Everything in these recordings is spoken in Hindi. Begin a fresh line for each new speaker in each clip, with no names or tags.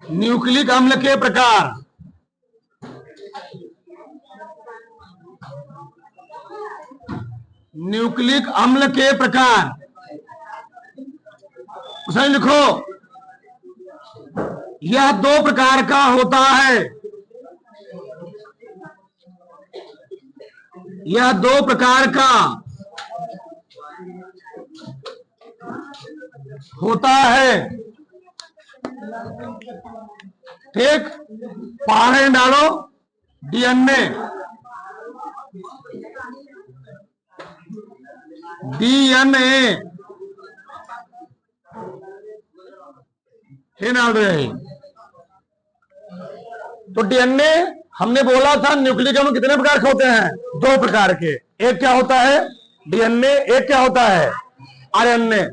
न्यूक्लिक अम्ल के प्रकार। न्यूक्लिक अम्ल के प्रकार उसमें लिखो, यह दो प्रकार का होता है। यह दो प्रकार का होता है। ठीक, पहाड़े डालो डीएनए। डीएनए डाल रहे हैं। तो डीएनए हमने बोला था न्यूक्लिक अम्ल कितने प्रकार के होते हैं? दो प्रकार के। एक क्या होता है? डीएनए। एक क्या होता है? आरएनए।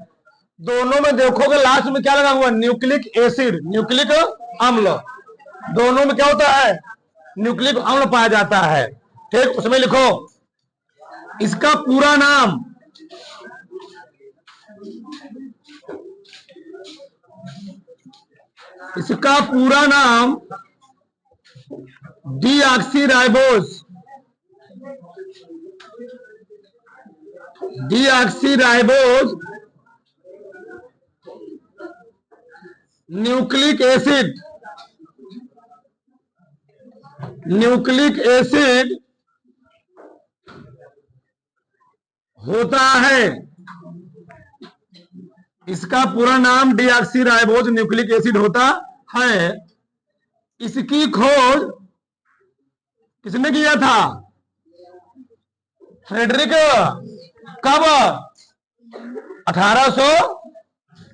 दोनों में देखोगे लास्ट में क्या लगा हुआ? न्यूक्लिक एसिड, न्यूक्लिक अम्ल। दोनों में क्या होता है? न्यूक्लिक अम्ल पाया जाता है। ठीक, उसमें लिखो इसका पूरा नाम। इसका पूरा नाम deoxyribose. Deoxyribose nucleic acid. Nucleic acid होता है। इसका पूरा नाम डीऑक्सीराइबोस न्यूक्लिक एसिड होता है। इसकी खोज किसने किया था? फ्रेडरिक। कब? 1800,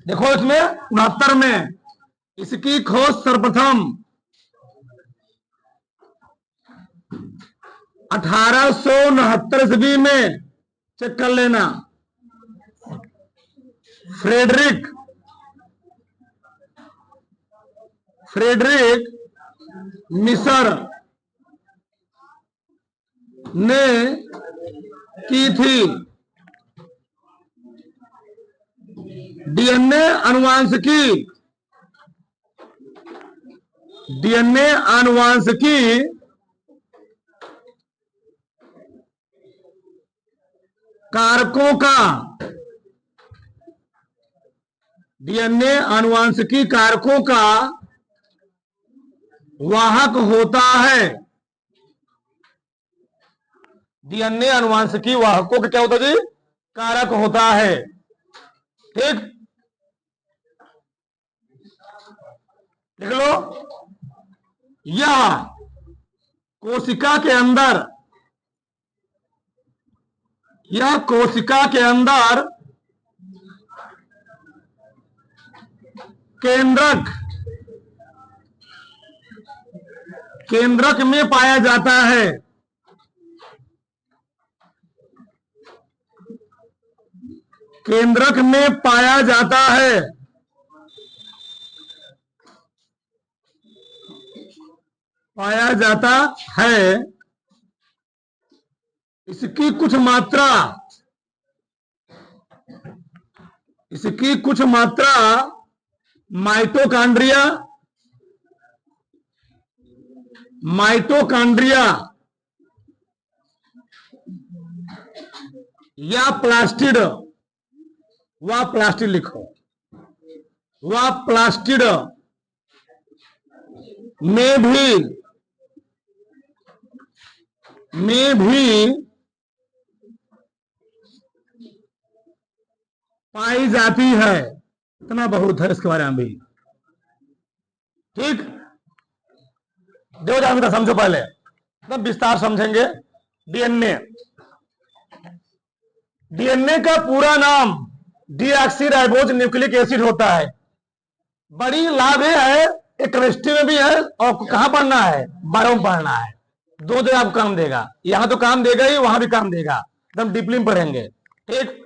देखो इसमें 69 में इसकी खोज सर्वप्रथम 1869 ईस्वी में। चेक कर लेना। फ्रेडरिक मिसर ने की थी। डीएनए अनुवांशिकी। डीएनए अनुवांशिकी कारकों का। डीएनए आनुवंशिकी कारकों का वाहक होता है। डीएनए आनुवंशिकी वाहकों का क्या होता है जी? कारक होता है। ठीक, देख लो। यह कोशिका के अंदर, यह कोशिका के अंदर केंद्रक, केंद्रक में पाया जाता है। केंद्रक में पाया जाता है। पाया जाता है। इसकी कुछ मात्रा, इसकी कुछ मात्रा माइटोकॉन्ड्रिया, माइटोकॉन्ड्रिया या प्लास्टिड, वह प्लास्टिड लिखो, वह प्लास्टिड में भी पाई जाती है। इतना बहुत है इसके बारे में भी। ठीक, दो जानता समझो पहले, तब विस्तार समझेंगे। डीएनए, डीएनए का पूरा नाम डीऑक्सीराइबोस न्यूक्लिक एसिड होता है। बड़ी लाभ है, एक केमिस्ट्री में भी है और कहां पढ़ना है? बायो में पढ़ना है। दो जगह आपको काम देगा, यहां तो काम देगा ही, वहां भी काम देगा। एकदम डीपली में पढ़ेंगे। ठीक,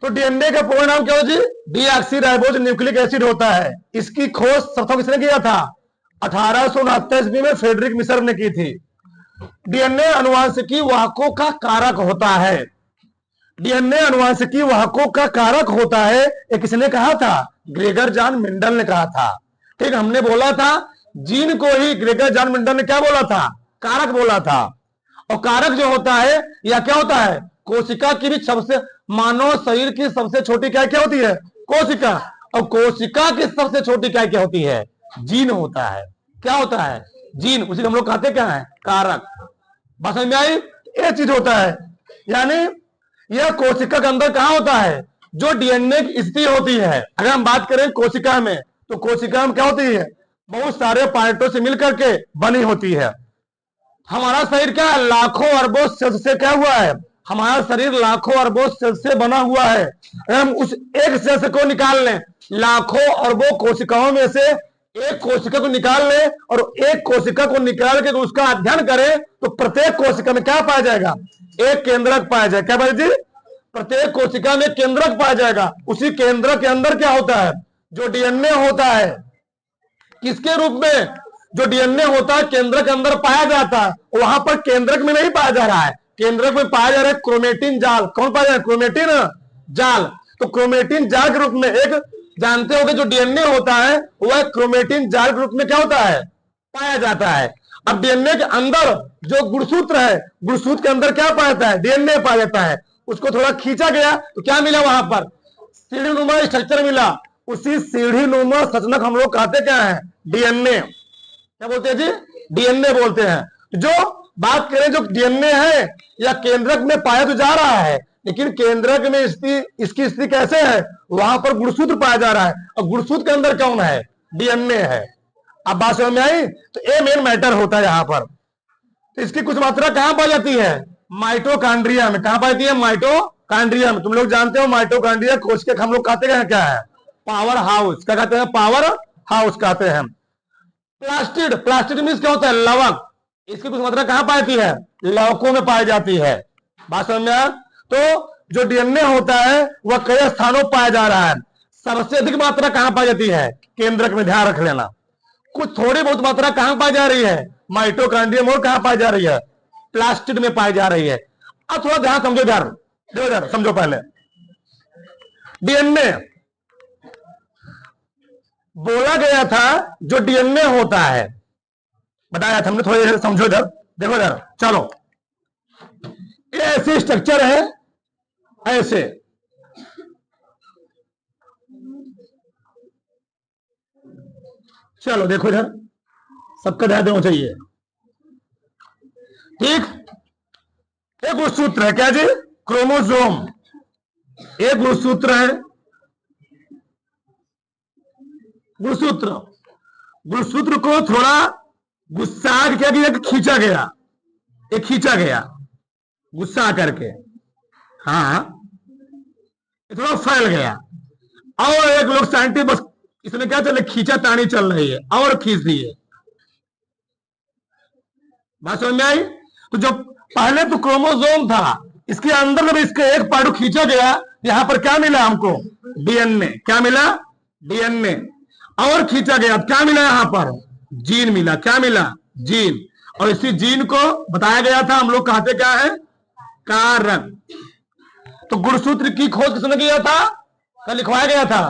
तो डीएनए का पूरा नाम क्या हो जी? डीऑक्सीराइबोस न्यूक्लिक एसिड होता है। इसकी खोज सर्वप्रथम किसने किया था? 1869 ईस्वी में फ्रेडरिक मिसर ने की थी। डीएनए आनुवंशिकी वाहकों का कारक होता है। डीएनए आनुवंशिकी वाहकों का कारक होता है। ये किसने कहा था? ग्रेगर जॉन मेंडल ने कहा था। ठीक, हमने बोला था जीन को ही ग्रेगर जॉन मेंडल ने क्या बोला था, कारक बोला था। और कारक जो होता है या क्या होता है, कोशिका की भी सबसे, मानव शरीर की सबसे छोटी इकाई क्या होती है, कोशिका। और कोशिका की सबसे छोटी इकाई क्या होती है, जीन होता है। क्या होता है, जीन, उसी को हम लोग कहते क्या है, कारक। बात समझ में आई, ये चीज होता है। यानी यह कोशिका के अंदर कहां होता है, जो डीएनए की स्थिति होती है। अगर हम बात करें कोशिका में, तो कोशिका में क्या होती है, बहुत सारे पार्टों से मिलकर के बनी होती है। हमारा शरीर क्या है, लाखों अरबों सेल्स से क्या हुआ है, हमारा शरीर लाखों अरबों सेल्स से बना हुआ है। अगर हम उस एक सेल को निकाल लें, लाखों अरबों कोशिकाओं में से एक कोशिका को निकाल लें और एक कोशिका को निकाल के उसका अध्ययन करें, तो प्रत्येक कोशिका में क्या पाया जाएगा, एक केंद्रक पाया जाएगा। क्या भाई जी, प्रत्येक कोशिका में केंद्रक पाया जाएगा। उसी केंद्रक के अंदर क्या होता है, जो डीएनए होता है, किसके रूप में, जो डीएनए होता है केंद्रक के अंदर पाया जाता है। वहां पर केंद्रक में नहीं पाया जा रहा है, केंद्रक में पाया जा रहा है क्रोमेटिन जाल। कौन पाया जा रहा है, क्रोमेटिन जाल। तो क्रोमेटिन जाल के रूप में, एक जानते होंगे जो डीएनए होता है वह क्रोमेटिन जाल के रूप में क्या होता है, पाया जाता है। अब डीएनए के अंदर जो गुणसूत्र है, गुणसूत्र के अंदर क्या पाया जाता है, डीएनए पाया जाता है। उसको थोड़ा खींचा गया तो क्या मिला, वहां पर सीढ़ी नुमा स्ट्रक्चर मिला। उसी सीढ़ी नुमा संरचना हम लोग कहते क्या है, डीएनए। क्या बोलते हैं जी, डीएनए बोलते हैं। जो बात करें, जो डीएनए है या केंद्रक में पाया तो जा रहा है, लेकिन केंद्रक में इसकी स्थिति कैसे है, वहां पर गुणसूत्र पाया जा रहा है। और गुणसूत्र के अंदर कौन है, डीएनए है। अब बात समझ में आई, तो ये मेन मैटर होता है यहां पर। तो इसकी कुछ मात्रा कहां पाई जाती है, माइटोकॉन्ड्रिया में। कहां पाई जाती है, माइटोकॉन्ड्रिया में। तुम लोग जानते हो माइटोकॉन्ड्रिया कोशिका हम लोग कहते हैं क्या है, पावर हाउस। क्या कहते हैं, पावर हाउस कहते हैं। प्लास्टिड, प्लास्टिड मीन्स क्या होता है, लवक। इसकी कुछ मात्रा कहां पाई जाती है, लवकों में पाई जाती है। बात समझ में आया। तो जो डीएनए होता है वह कई स्थानों पर पाया जा रहा है। सबसे अधिक मात्रा कहां पाई जाती है, केंद्रक में, ध्यान रख लेना। कुछ थोड़ी बहुत मात्रा कहां पाई जा रही है, माइटोकॉन्ड्रियम, और कहां पाई जा रही है, प्लास्टिड में पाई जा रही है। अब थोड़ा ध्यान समझो, ध्यान समझो। पहले डीएनए बोला गया था, जो डीएनए होता है, बताया था हमने, थोड़ी समझो इधर, देखो इधर, चलो। ये ऐसे स्ट्रक्चर है, ऐसे। चलो देखो इधर, सबका ध्यान देना चाहिए, ठीक। एक गुणसूत्र है, क्या जी, क्रोमोसोम। एक गुणसूत्र है, गुणसूत्र। गुणसूत्र को थोड़ा गुस्सा क्या किया, खींचा गया, एक खींचा गया गुस्सा करके, हाँ, थोड़ा फैल गया। और एक लोग साइंटिस्ट बस इसमें क्या चल, खींचा तानी चल रही है और खींच दिए। बात समझ में आई। तो जब पहले तो क्रोमोसोम था, इसके अंदर जब इसके एक पार्ट खींचा गया, यहां पर क्या मिला हमको, डीएनए। क्या मिला, डीएनए। और खींचा गया, क्या मिला यहां पर, जीन मिला। क्या मिला, जीन। और इसी जीन को बताया गया था, हम लोग कहते क्या है, कारक। तो गुणसूत्र की खोज किसने किया था, क्या लिखवाया गया था,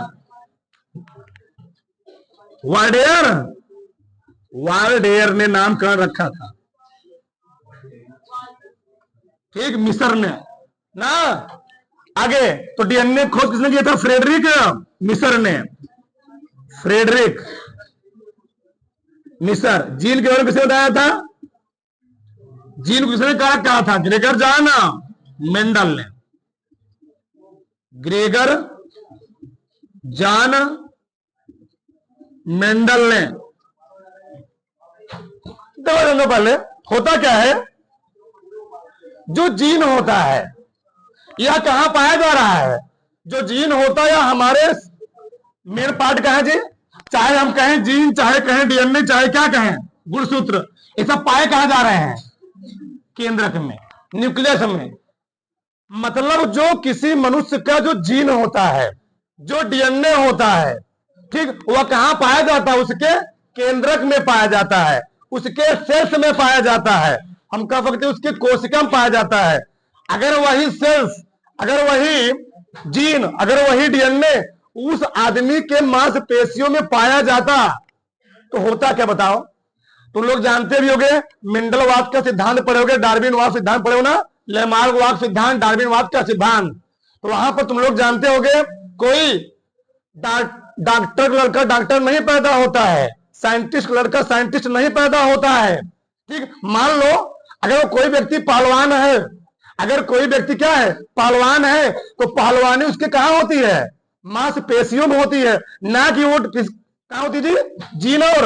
वार्डेयर। वार्डेयर ने नामकरण रखा था, ठीक, मिस्र ने ना। आगे तो डीएनए खोज किसने किया था, फ्रेडरिक मिस्र ने, फ्रेडरिक मिस्र। जीन के बारे में किसने बताया था, जीन को किसने कहा था, ग्रेगर जॉन मेंडल ने, ग्रेगर जॉन मेंडल ने। देखो पहले होता क्या है, जो जीन होता है यह कहां पाया जा रहा है, जो जीन होता है हमारे मेन पार्ट का है जी, चाहे हम कहें जीन, चाहे कहें डीएनए, चाहे क्या कहें गुणसूत्र, ये सब पाए कहां जा रहे हैं, केंद्रक में, न्यूक्लियस में। मतलब जो किसी मनुष्य का जो जीन होता है, जो डीएनए होता है, ठीक, वह कहां पाया जाता है, उसके केंद्रक में पाया जाता है, उसके सेल्स में पाया जाता है। हम कह सकते हैं उसके कोशिका में पाया जाता है। अगर वही सेल्स, अगर वही जीन, अगर वही डीएनए उस आदमी के मांसपेशियों में पाया जाता, तो होता क्या बताओ? तुम लोग जानते भी होगे, मिंडलवाद का सिद्धांत पढ़े होगे, डार्विनवाद सिद्धांत पढ़े हो ना, लेमार्कवाद सिद्धांत, डार्विनवाद का सिद्धांत। तो वहां पर तुम लोग जानते होगे, कोई डॉक्टर लड़का डॉक्टर नहीं पैदा होता है, साइंटिस्ट लड़का साइंटिस्ट नहीं पैदा होता है। ठीक, मान लो अगर कोई व्यक्ति पहलवान है, अगर कोई व्यक्ति क्या है, पहलवान है, तो पहलवानी उसके कहां होती है? मांसपेशियों में होती है, ना कि वो कहां होती जी? जीन। और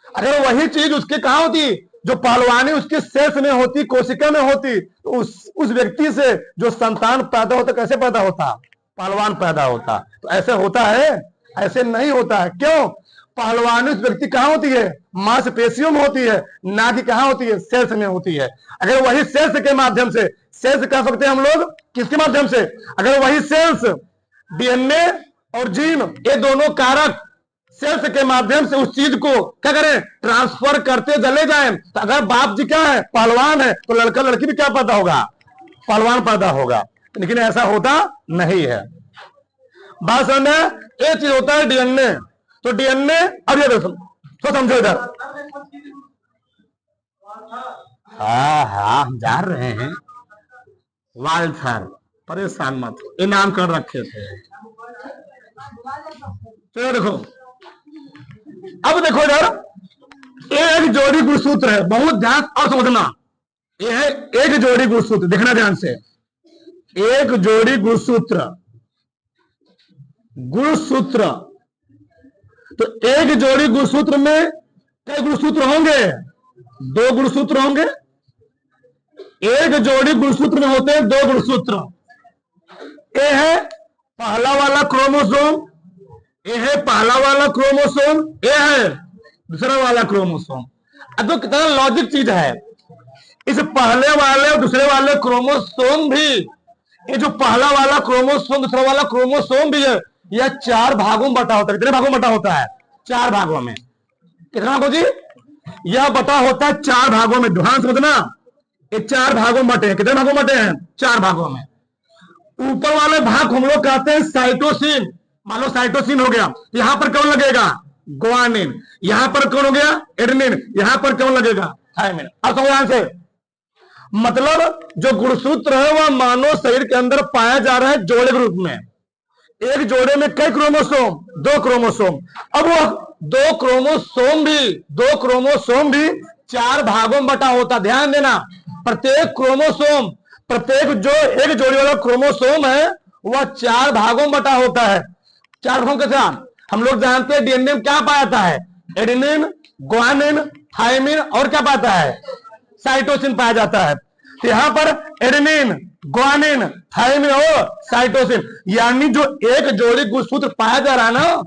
अगर वही चीज उसके कहां होती, जो पहलवानी उसके सेल्स में होती, कोशिका में होती, तो उस व्यक्ति से जो संतान पैदा होता, कैसे पैदा होता? पहलवान पैदा होता। तो ऐसे होता है? ऐसे नहीं होता है। क्यों? पहलवानी उस व्यक्ति कहां होती है? मांसपेशियों में होती है, ना कि कहां होती है? सेल्स में होती है। अगर वही सेल्स के माध्यम से, सेल्स कह सकते हैं हम लोग किसके माध्यम से? अगर वही सेल्स डीएनए और जीन, ये दोनों कारक सेल्स के माध्यम से उस चीज को क्या करें? ट्रांसफर करते चले जाएं। तो अगर बाप जी क्या है? पहलवान है, तो लड़का लड़की भी क्या पैदा होगा? पहलवान पैदा होगा। लेकिन ऐसा होता नहीं है। बात समझ में? एक चीज होता है डीएनए। तो डीएनए, अब ये देखो तो समझो इधर। हाँ हाँ, हम जान रहे हैं। वाल्थर, परेशान मत, इनाम कर रखे थे। तो देखो, अब देखो इधर, एक जोड़ी गुणसूत्र है, बहुत ध्यान और समझना। ये है एक जोड़ी गुणसूत्र, देखना ध्यान से। एक जोड़ी गुणसूत्र, गुणसूत्र। तो एक जोड़ी गुणसूत्र में कई गुणसूत्र होंगे? 2 गुणसूत्र होंगे। एक जोड़ी गुणसूत्र में होते हैं 2 गुणसूत्र। ये है पहला वाला क्रोमोसोम, ये है पहला वाला क्रोमोसोम, ये है दूसरा वाला क्रोमोसोम। अब तो कितना लॉजिक चीज है। इस पहले वाले और दूसरे वाले क्रोमोसोम भी, ये जो पहला वाला क्रोमोसोम दूसरा वाला क्रोमोसोम भी है, यह 4 भागों में बटा होता है। कितने भागों में बटा होता है? 4 भागों में। कितना भागों जी? यह बटा होता है 4 भागों में। ध्यान समझना, ये 4 भागों में बटे हैं। कितने भागों में बटे हैं? 4 भागों में। ऊपर वाले भाग हम लोग कहते हैं साइटोसिन। मान लो साइटोसिन हो गया, यहां पर कौन लगेगा? ग्वानिन। यहां पर कौन हो गया? एडेनिन। यहां पर कौन लगेगा? थायमिन। अब समझ ध्यान से, मतलब जो गुणसूत्र है वह मानव शरीर के अंदर पाया जा रहा है जोड़े के रूप में। एक जोड़े में कई क्रोमोसोम? 2 क्रोमोसोम। अब वो 2 क्रोमोसोम भी 4 भागों में बटा होता। ध्यान देना, प्रत्येक क्रोमोसोम, प्रत्येक जो एक जोड़ी वाला क्रोमोसोम है वह 4 भागों में बटा होता है। 4 भागों के साथ हम लोग जानते हैं डीएनए में क्या पाता है? एडेनिन, ग्वानिन, थायमिन और क्या पाता है? साइटोसिन पाया जाता है। तो यहां पर एडेनिन, ग्वानिन, थायमिन और साइटोसिन, यानी जो एक जोड़ी गुणसूत्र पाया जा रहा है ना,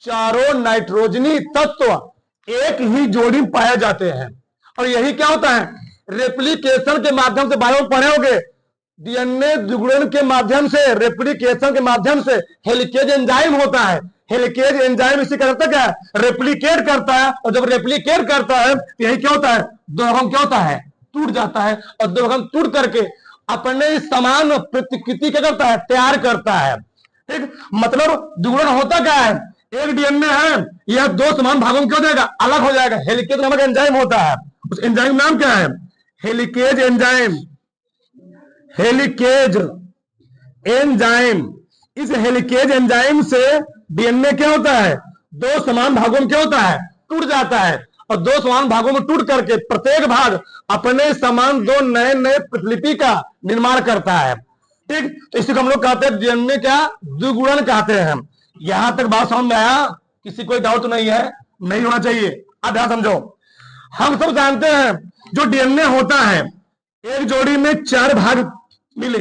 चारों नाइट्रोजनी तत्व एक ही जोड़ी में पाए जाते हैं। और यही क्या होता है? रेप्लिकेशन के माध्यम से, बायो पढ़े होगे, डीएनए द्विगुणन के माध्यम से, रेप्लिकेशन के माध्यम से हेलिकेज एंजाइम होता है। हेलिकेज एंजाइम इसी करता क्या है? रेप्लिकेट करता है। और जब रेप्लिकेट करता है तो यही क्या होता है? 2 भागों क्या होता है? टूट जाता है। और 2 भागों टूट करके अपने समान प्रतिकृति क्या करता है? तैयार करता है। ठीक, मतलब द्विगुणन होता क्या है? एक डीएनए है, यह 2 समान भागों में क्या हो जाएगा? अलग हो जाएगा। हेलिकेज नामक एंजाइम होता है, उस एंजाइम नाम क्या है? Helicase enzyme. Helicase enzyme. इस हेलिकेज एंजाइम से डीएनए क्या होता है? 2 समान भागों में क्या होता है? टूट जाता है। और 2 समान भागों में टूट करके प्रत्येक भाग अपने समान 2 नए नए प्रतिलिपि का निर्माण करता है। ठीक, तो इसी को हम लोग कहते हैं डीएनए क्या? द्विगुणन कहते हैं। यहां तक बात समझ में आया? किसी कोई डाउट नहीं है? नहीं होना चाहिए। अब ध्यान समझो, हम सब जानते हैं जो डीएनए होता है, एक जोड़ी में 4 भाग मिले।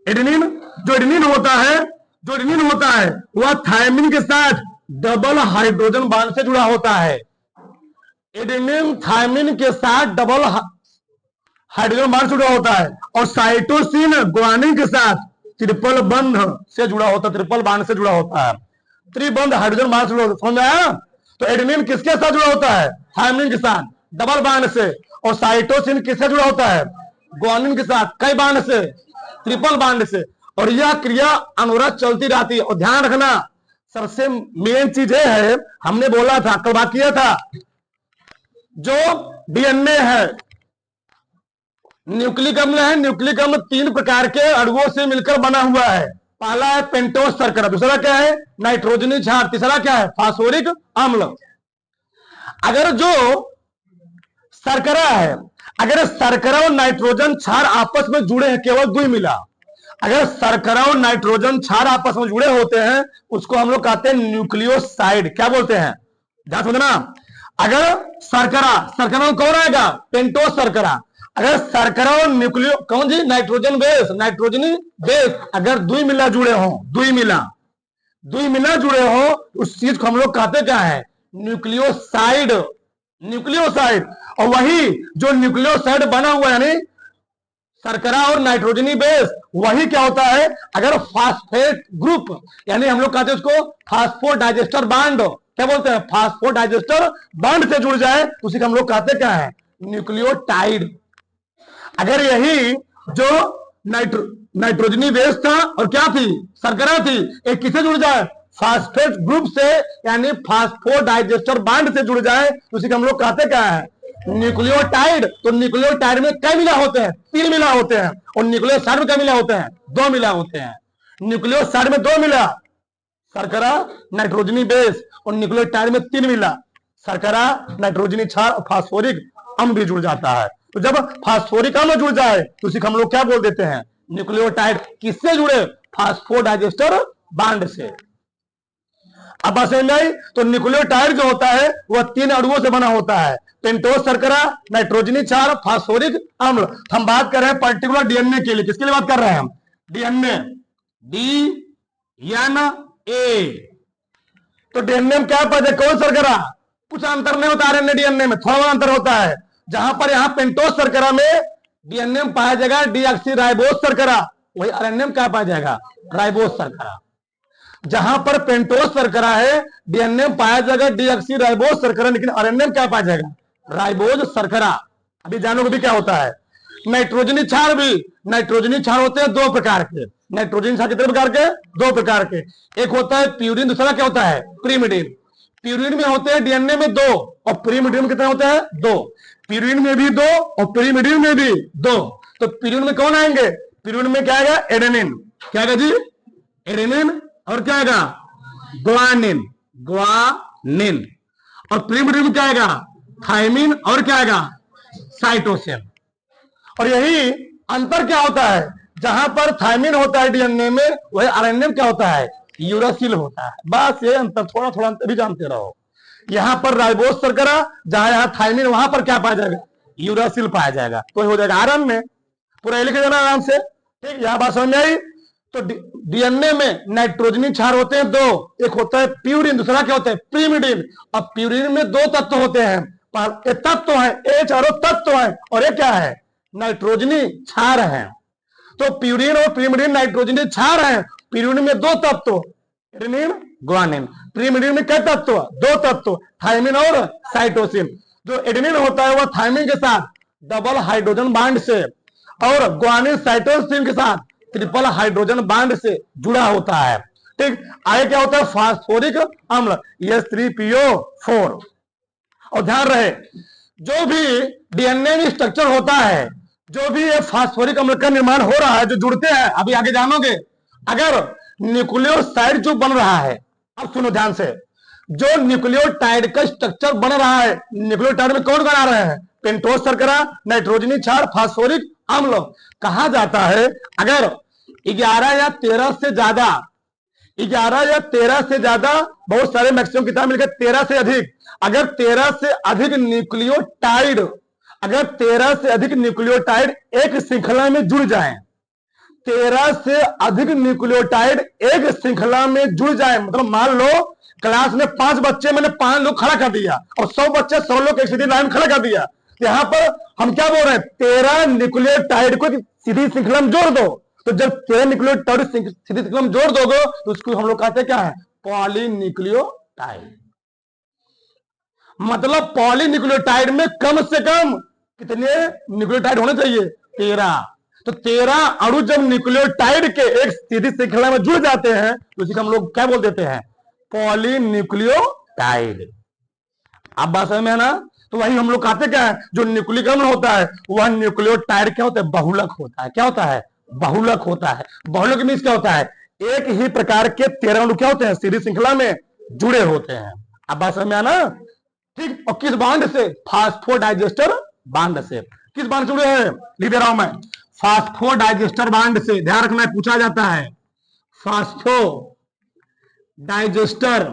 एडेनिन, जो एडेनिन होता है वह थायमिन के साथ डबल हाइड्रोजन बांड से जुड़ा होता है। एडेनिन थायमिन के साथ डबल हाइड्रोजन बांड से जुड़ा होता है। और साइटोसिन ग्वानिन के साथ ट्रिपल बंध से जुड़ा होता है। ट्रिपल बांड से जुड़ा होता है, त्रिबंध हाइड्रोजन बांड से जुड़ा होता है। समझ में आया? तो एडेनिन किसके साथ जुड़ा होता है? थायमिन के साथ डबल बांड से। और साइटोसिन किससे जुड़ा होता है? ग्वानिन के साथ कई बांड से? ट्रिपल बांड से। और यह क्रिया अनुरत चलती रहती है। और ध्यान रखना, सबसे मेन चीज है, हमने बोला था, कल बात किया था, जो डीएनए है, न्यूक्लिक अम्ल है, न्यूक्लिक अम्ल 3 प्रकार के अणुओं से मिलकर बना हुआ है। पहला है पेंटोस शर्करा, दूसरा क्या है नाइट्रोजनी क्षार, तीसरा क्या है फास्फोरिक अम्ल। अगर जो शर्करा है, अगर शर्करा और नाइट्रोजन क्षार आपस में जुड़े हैं, केवल द्विमिला, अगर शर्करा और नाइट्रोजन क्षार आपस में जुड़े होते हैं उसको हम लोग कहते हैं न्यूक्लियोसाइड। क्या बोलते हैं, ध्यान समझना। अगर शर्करा कौन आएगा, पेंटोस शर्करा। अगर शर्करा और न्यूक्लियो कौन जी, नाइट्रोजन बेस, नाइट्रोजनी बेस, अगर द्विमिला जुड़े हो, द्विमिला जुड़े हो, उस चीज को हम लोग कहते क्या है न्यूक्लियोसाइड, न्यूक्लियोसाइड। और वही जो न्यूक्लियोसाइड बना हुआ है यानी शर्करा और नाइट्रोजनी बेस, वही क्या होता है, अगर फास्फेट ग्रुप यानी हम लोग कहते हैं उसको फास्फोडाइजेस्टर बांड, क्या बोलते हैं फास्फोडाइजेस्टर बांड से जुड़ जाए तो उसी को हम लोग कहते क्या है न्यूक्लियोटाइड। अगर यही जो नाइट्रोजनी बेस था और क्या थी शर्करा थी, एक किससे जुड़ जाए फास्फेट ग्रुप से यानी फास्फोडाइजेस्टर बांड से जुड़ जाए तो उसी को हम लोग कहते क्या है न्यूक्लियोटाइड। तो न्यूक्लियोटाइड में कई मिला होते हैं, 3 मिला होते हैं, और न्यूक्लियोसाइड में कई मिला होते हैं, 2 मिला होते हैं। न्यूक्लियोसाइड में 2 मिला, शर्करा नाइट्रोजनी बेस, और न्यूक्लियोटाइड में 3 मिला, शर्करा नाइट्रोजनी क्षार और फास्फोरिक अम्ल भी जुड़ जाता है। तो जब फास्फोरिक अम्ल जुड़ जाए तो उसी को हम लोग क्या बोल देते हैं न्यूक्लियोटाइड। किससे जुड़े, फास्फोडाइजेस्टर बांड से। अब बात समझ में आई। तो न्यूक्लियोटाइड जो होता है वह 3 अणुओं से बना होता है, पेंटोस शर्करा, नाइट्रोजनी क्षार, फास्फोरिक अम्ल। हम बात कर रहे हैं पर्टिकुलर डीएनए के लिए, किसके लिए बात कर रहे हैं हम, डीएनए, डीएनए। तो डीएनए में क्या पाया, कौन शर्करा, कुछ अंतर नहीं होता आरएनए डीएनए में, थोड़ा अंतर होता है। जहां पर यहां पेंटोस शर्करा में डीएनए में पाया जाएगा डीऑक्सीराइबोस शर्करा, वही आरएनए में क्या पाया जाएगा राइबोस शर्करा। जहां पर पेंटोस शर्करा है डीएनए में पाया जाएगा डीऑक्सीराइबोस शर्करा, लेकिन आरएनए में क्या पाया जाएगा राइबोज शर्करा। अभी जानोगे भी क्या होता है। नाइट्रोजनी क्षार भी, नाइट्रोजनी क्षार होते हैं 2 प्रकार के, नाइट्रोजनी क्षार कितने प्रकार के, 2 प्रकार के। एक होता है प्यूरिन, दूसरा क्या होता है प्रीमिडिन। प्यूरिन में होते हैं डीएनए में 2 और प्रीमिडिन में कितने होते हैं 2। प्यूरिन में भी 2 और प्रीमिडिन में भी 2। तो प्यूरिन में कौन आएंगे, प्यूरिन में क्या आएगा एडेनिन, क्या आएगा जी एडेनिन, और क्या आएगा ग्वानिन, ग्वानिन। और प्रीमिडिन में क्या आएगा थायमिन, और क्या आएगा साइटोसिन। और यही अंतर क्या होता है, जहां पर थायमिन होता है डीएनए में वही आरएनए में क्या होता है यूरासिल होता है। बस ये अंतर, थोड़ा थोड़ा अंतर भी जानते रहो। यहां पर राइबोस शर्करा, जहां यहां थायमिन, वहां पर क्या पाया जाएगा यूरासिल पाया जाएगा, तो हो जाएगा आरएनए। पूरा लिखे जाना आराम से, ठीक। यहां बात समझ में आई। तो डीएनए में नाइट्रोजनी क्षार होते हैं 2, एक होता है प्यूरिन, दूसरा क्या होता है प्रीमिडिन। और प्यूरिन में 2 तत्व होते हैं, एक तत्व है ए, चारों तत्व है, और एक क्या है नाइट्रोजनी क्षार है। तो प्यूरिन और प्रीमिडिन नाइट्रोजनी क्षार है। प्यूरिन में 2 तत्व एडेनिन ग्वानिन, प्रीमिडिन में क्या तत्व 2 तत्व थायमिन और साइटोसिन। जो एडेनिन होता है वह थायमिन के साथ डबल हाइड्रोजन बांड से, और ग्वानिन साइटोसिन के साथ ट्रिपल हाइड्रोजन बांड से जुड़ा होता है, ठीक। आगे क्या होता है फास्फोरिक अम्ल H3PO4। और ध्यान रहे जो भी डीएनए में स्ट्रक्चर होता है, जो भी ये फास्फोरिक अम्ल का निर्माण हो रहा है, जो जुड़ते हैं, अभी आगे जानोगे। अगर न्यूक्लियोसाइड जो बन रहा है, अब सुनो ध्यान से, जो न्यूक्लियोटाइड का स्ट्रक्चर बन रहा है, न्यूक्लियोटाइड में कौन बना रहे हैं पेंटोस शर्करा, नाइट्रोजनी क्षार, फास्फोरिक अम्ल। कहा जाता है अगर 11 या 13 से ज्यादा, 11 या 13 से ज्यादा, बहुत सारे मैक्सिमम किताब मिलकर 13 से अधिक, अगर 13 से अधिक न्यूक्लियोटाइड, अगर 13 से अधिक न्यूक्लियोटाइड एक श्रृंखला में जुड़ जाएं, 13 से अधिक न्यूक्लियोटाइड एक श्रृंखला में जुड़ जाए, मतलब मान लो क्लास में 5 बच्चे, मैंने 5 लोग खड़ा कर दिया और 100 बच्चे 100 लोग एक सीधी लाइन खड़ा कर दिया। यहां पर हम क्या बोल रहे हैं 13 न्यूक्लियोटाइड को सीधी श्रृंखला में जोड़ दो। तो जब 13 न्यूक्लियोटाइड सीधी श्रृंखला में जोड़ दोगे तो उसको हम लोग कहते हैं क्या है पॉलीन्यूक्लियोटाइड। मतलब पॉलीन्यूक्लियोटाइड में कम से कम कितने न्यूक्लियोटाइड होने चाहिए 13। तो 13 अणु जब न्यूक्लियोटाइड के एक सीधी श्रृंखला में जुड़ जाते हैं तो उसी को हम लोग क्या बोल देते हैं पॉलीन्यूक्लियोटाइड। आप बात समझ में है ना। तो वही हम लोग कहते क्या है, जो न्यूक्लिक अम्ल होता है वह न्यूक्लियोटाइड क्या होता है, बहुलक होता है। क्या होता है, बहुलक होता है। बहुलक मीन्स क्या होता है, एक ही प्रकार के 13 अणु क्या होते हैं, सीधी श्रृंखला में जुड़े होते हैं। अब बात समझ में आना, ठीक। और किस बांड से, फास्फोडाइजेस्टर बांड से। किस बांड से जुड़े हैं, लिख दे रहा हूं मैं, फास्फोडाइजेस्टर बांड से। ध्यान रखना है, पूछा जाता है, फास्फो डाइजेस्टर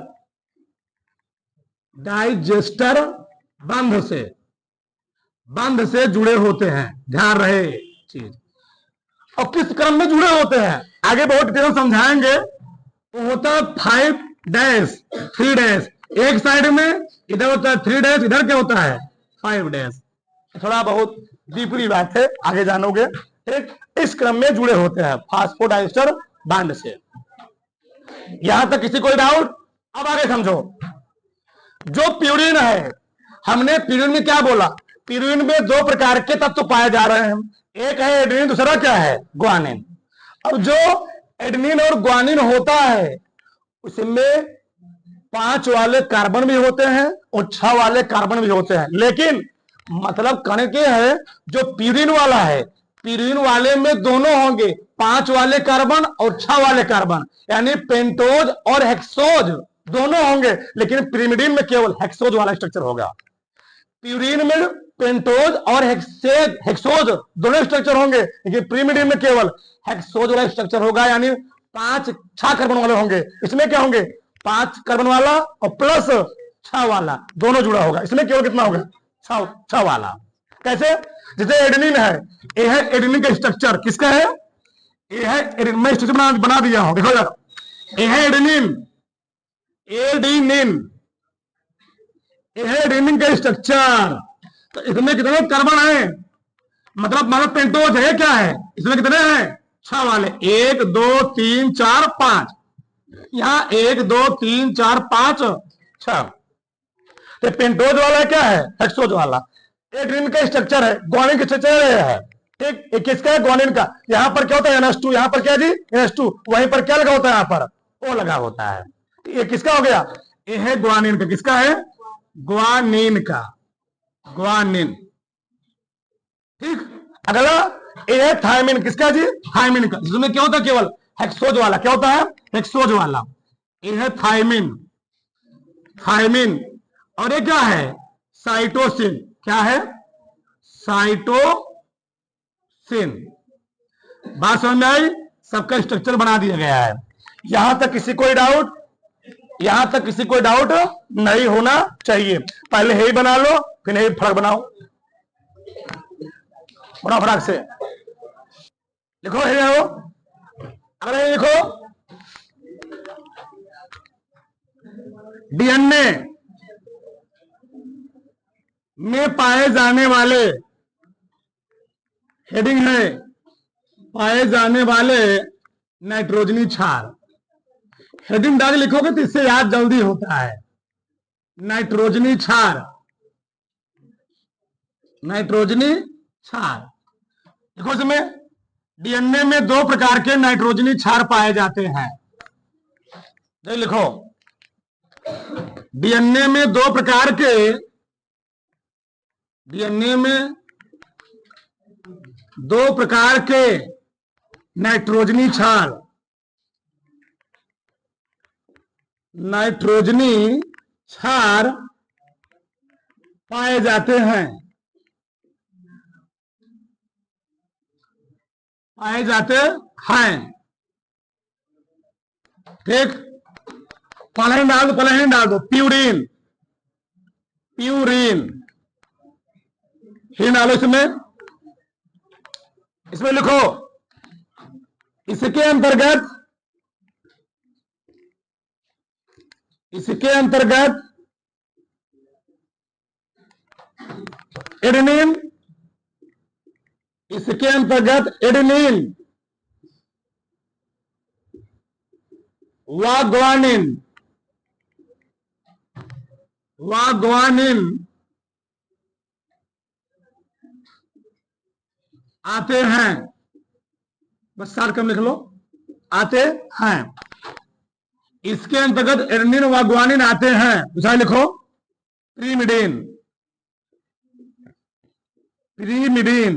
बंध से जुड़े होते हैं। ध्यान रहे चीज। और किस क्रम में जुड़े होते हैं, आगे बहुत डिटेल समझाएंगे। वो होता है 5 डैश 3 डैश, एक साइड में इधर होता है 3 डैश, इधर क्या होता है 5 डैश। थोड़ा बहुत डीपली बात है, आगे जानोगे। ठीक, इस क्रम में जुड़े होते हैं फास्फोडाइस्टर बांड से। यहां तक किसी कोई डाउट? अब आगे समझो। जो प्यूरिन है, हमने प्यूरिन में क्या बोला, प्यूरिन में 2 प्रकार के तत्व पाए जा रहे हैं, एक है एडेनिन, दूसरा क्या है, ग्वानिन। अब जो एडेनिन और ग्वानिन होता है उसमें 5 वाले कार्बन भी होते हैं और 6 वाले कार्बन भी होते हैं। लेकिन मतलब कहने के है, जो प्यूरिन वाला है, प्यूरिन वाले में दोनों होंगे, 5 वाले कार्बन और 6 वाले कार्बन, यानी पेंटोज और हेक्सोज दोनों होंगे। लेकिन पिरिमिडिन में केवल हेक्सोज वाला स्ट्रक्चर होगा। प्यूरिन में पेंटोज और हेक्सोज दोनों स्ट्रक्चर होंगे, लेकिन पिरिमिडिन में केवल हेक्सोज वाला स्ट्रक्चर होगा, यानी 5-6 कार्बन वाले होंगे। इसमें क्या होंगे, 5 कार्बन वाला और प्लस 6 वाला दोनों जुड़ा होगा। इसमें केवल कितना होगा, 6 वाला। कैसे, जैसे एडेनिन है, ये है एडेनिन का स्ट्रक्चर, किसका है, ये है एडेनिन। मैं स्ट्रक्चर बना दिया हूं, देखो यार, ये है एडेनिन, ये है एडेनिन का स्ट्रक्चर। तो इसमें कितने कार्बन है, मतलब पेंटोज है, क्या है, इसमें कितने हैं, 6 वाले, 1 2 3 4 5, यहां 1 2 3 4 5 6। तो पेंटोज वाला क्या है, हेक्सोज वाला। एडेनिन का स्ट्रक्चर है, ग्वानिन का स्ट्रक्चर है। ठीक, ये किसका है, ग्वानिन का। यहां पर क्या होता है, NH2, यहां पर क्या जी, NH2, वहीं पर क्या लगा होता है, यहां पर O लगा होता है। ये किसका हो गया, ये है ग्वानिन का। किसका है, ग्वानिन का, ग्वानिन। ठीक, अगला ये है थायमिन, किसका जी, थायमिन का, जिसमें क्या होता है, केवल हेक्सोज वाला। क्या होता है, हेक्सोज वाला। ये है थायमिन, थायमिन। और ये क्या है, साइटोसिन। क्या है, साइटोसिन। बात समझ में आई, सबका स्ट्रक्चर बना दिया गया है। यहां तक किसी कोई डाउट, यहां तक किसी कोई डाउट नहीं होना चाहिए। पहले यही बना लो, फिर यही फर्क बनाओ, बनाओ फर्क से। लिखो ये हो, अगर ये लिखो, डीएनए में पाए जाने वाले, हेडिंग है पाए जाने वाले नाइट्रोजनी क्षार। हेडिंग डाल लिखोगे तो इससे याद जल्दी होता है। नाइट्रोजनी क्षार, नाइट्रोजनी क्षार। देखो इसमें डीएनए में 2 प्रकार के नाइट्रोजनी क्षार पाए जाते हैं। लिखो, डीएनए में 2 प्रकार के, डीएनए में 2 प्रकार के नाइट्रोजनी क्षार, नाइट्रोजनी क्षार पाए जाते हैं, पाए जाते हैं। ठीक, पहले ही डाल दो, पहले ही डाल दो, प्यूरिन, प्यूरिन ही डालो इसमें। इसमें लिखो, इसके अंतर्गत, इसके अंतर्गत एडेनिन, इसके अंतर्गत एडेनिन व ग्वानिन, व ग्वानिन आते हैं। बस सार कम लिख लो, आते हैं। इसके अंतर्गत एडेनिन व ग्वानिन आते हैं। दूसरा लिखो, प्रीमिडिन, पिरीमिडीन।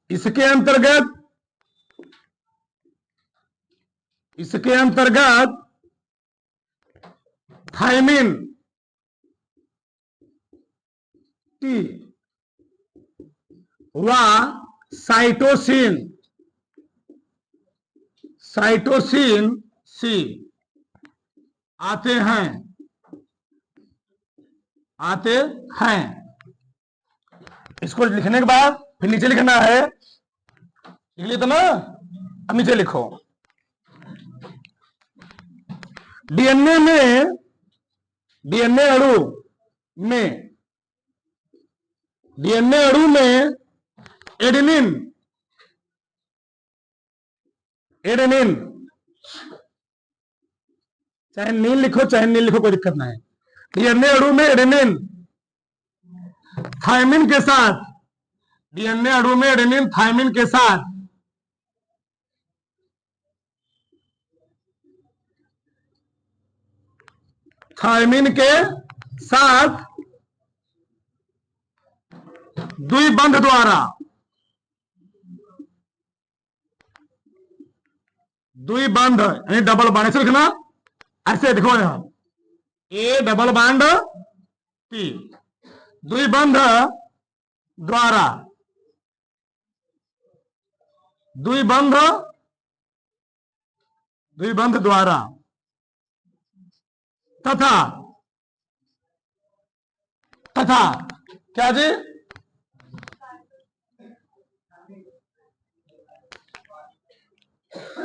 इसके अंतर्गत थायमिन टी व साइटोसिन सी आते हैं। इसको लिखने के बाद फिर नीचे लिखना है, लिख लिया था ना, अब नीचे लिखो। डीएनए अणु में एडेनिन, चाहे नील लिखो चाहे नील लिखो, कोई दिक्कत नहीं। डीएनए अणु में एडेनिन थायमिन के साथ, डीएनए अणु में एडेनिन थायमिन के साथ द्विबंध द्वारा यानी डबल बॉन्ड, ऐसे लिखना, ऐसे देखो यहां ए डबल बॉन्ड पी, द्विबंध द्वारा तथा क्या जी,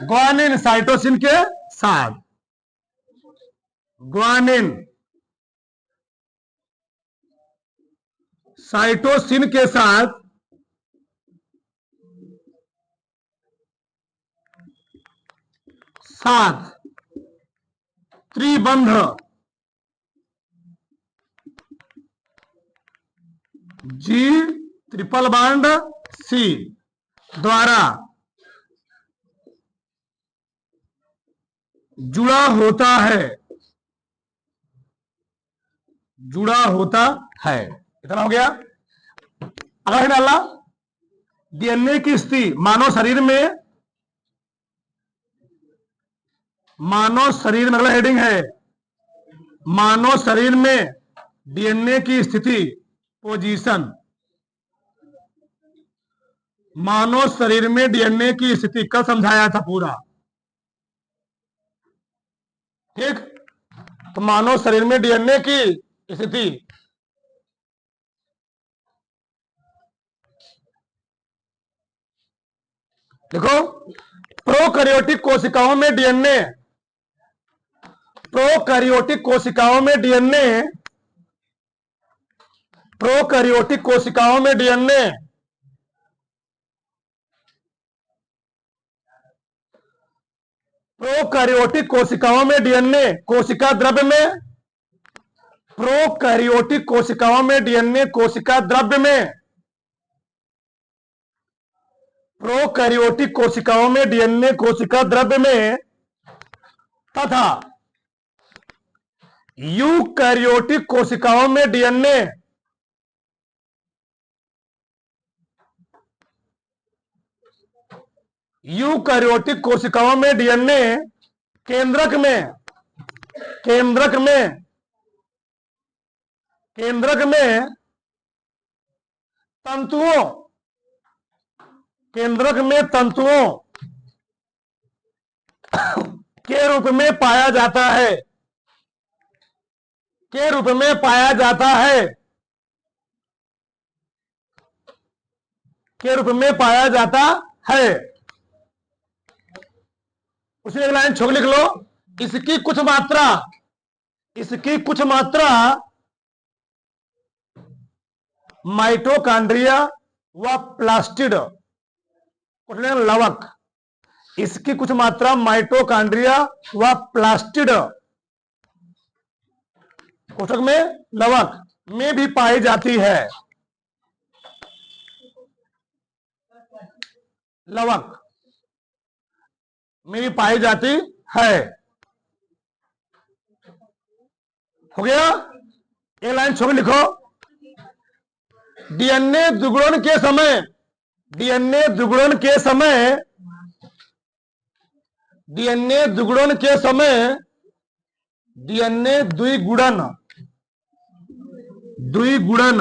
ग्वानिन साइटोसिन के साथ, ग्वानिन साइटोसिन के साथ त्रिबंध जी ट्रिपल बॉन्ड सी द्वारा जुड़ा होता है। इतना हो गया। अगला डाला, डीएनए की स्थिति मानव शरीर में अगला हेडिंग है, मानव शरीर में डीएनए की स्थिति, पोजीशन। मानव शरीर में डीएनए की स्थिति कल समझाया था पूरा, ठीक। तो मानव शरीर में डीएनए की स्थिति, देखो, प्रोकैरियोटिक कोशिकाओं में डीएनए प्रोकैरियोटिक कोशिकाओं में डीएनए कोशिका द्रव्य में, प्रोकैरियोटिक कोशिकाओं में डीएनए कोशिका द्रव्य में, प्रोकैरियोटिक कोशिकाओं में डीएनए कोशिका द्रव्य में तथा यूकैरियोटिक कोशिकाओं में डीएनए केंद्रक में तंतुओं के रूप में पाया जाता है, उसी एक लाइन छोड़ लिख लो, इसकी कुछ मात्रा माइटोकॉन्ड्रिया व प्लास्टिड लवक, इसकी कुछ मात्रा माइटोकॉन्ड्रिया व प्लास्टिड कोष्ठक में लवक में भी पाई जाती है, लवक में भी पाई जाती है। हो गया। एक लाइन छोड़ लिखो, डीएनए द्विगुणन के समय, डीएनए द्विगुणन के समय, डीएनए द्विगुणन के समय, डीएनए द्विगुणन, द्विगुणन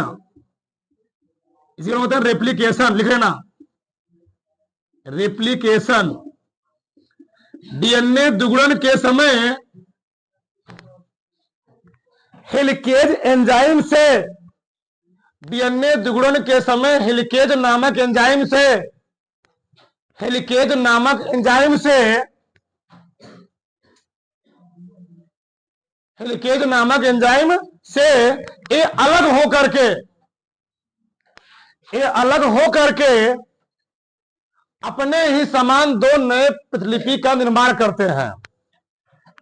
इसी का मतलब रेप्लिकेशन, लिख लेना रेप्लिकेशन। डीएनए द्विगुणन के समय हेलिकेज एंजाइम से, डीएनए द्विगुणन के समय हेलिकेज नामक एंजाइम से, हेलिकेज नामक एंजाइम से, हेलिकेज नामक एंजाइम से ये अलग होकर के, ये अलग होकर के अपने ही समान दो नए प्रतिलिपि का निर्माण करते हैं।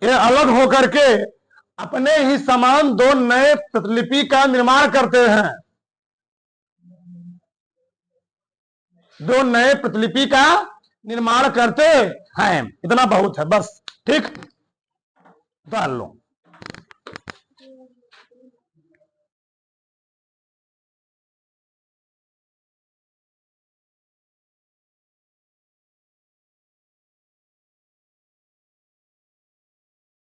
ये अलग होकर के अपने ही समान दो नए प्रतिलिपि का निर्माण करते हैं, दो नए प्रतिलिपि का निर्माण करते हैं। इतना बहुत है बस, ठीक, डाल लो।